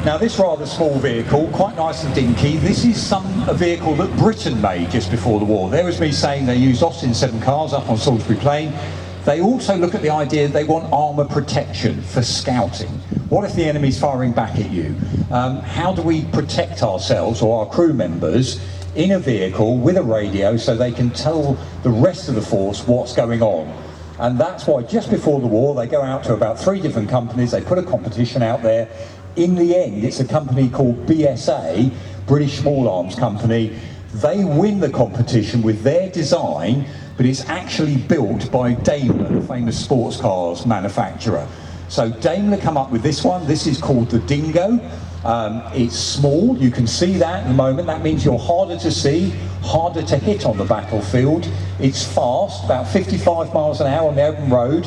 Now this rather small vehicle, quite nice and dinky, this is a vehicle that Britain made just before the war. There was me saying they used Austin 7 cars up on Salisbury Plain. They also look at the idea that they want armour protection for scouting. What if the enemy's firing back at you? How do we protect ourselves or our crew members in a vehicle with a radio so they can tell the rest of the force what's going on? And that's why just before the war they go out to about 3 different companies, they put a competition out there. In the end it's a company called BSA, British Small Arms Company. They win the competition with their design, but it's actually built by Daimler, the famous sports cars manufacturer. So Daimler come up with this one. This is called the Dingo. It's small, you can see that at the moment. That means you're harder to see, harder to hit on the battlefield. It's fast, about 55 miles an hour on the open road.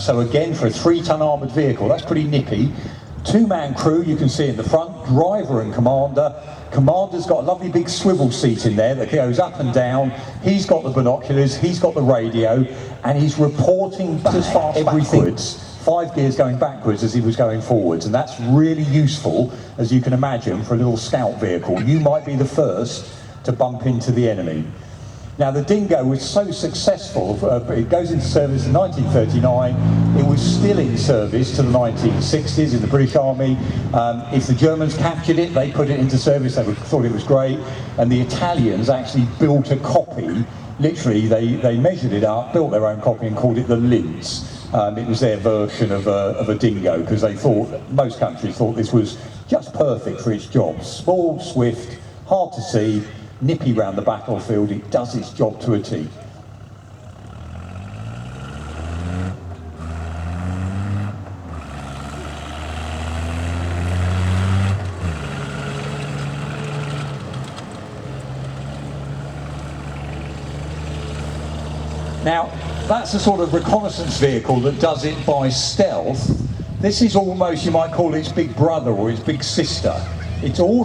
So again, for a 3-ton armoured vehicle, that's pretty nippy. 2-man crew, you can see in the front, driver and commander. Commander's got a lovely big swivel seat in there that goes up and down. He's got the binoculars, he's got the radio, and he's reporting back as fast backwards. 5 gears going backwards as he was going forwards, and that's really useful, as you can imagine, for a little scout vehicle. You might be the first to bump into the enemy. Now the Dingo was so successful, it goes into service in 1939, it was still in service to the 1960s in the British Army. If the Germans captured it, they put it into service, they thought it was great, and the Italians actually built a copy. Literally, they measured it up, built their own copy and called it the Linz. It was their version of a Dingo, because they thought, most countries thought this was just perfect for its job. Small, swift, hard to see, nippy round the battlefield, it does its job to a T. Now, that's a sort of reconnaissance vehicle that does it by stealth. This is almost, you might call it its big brother or its big sister. It's also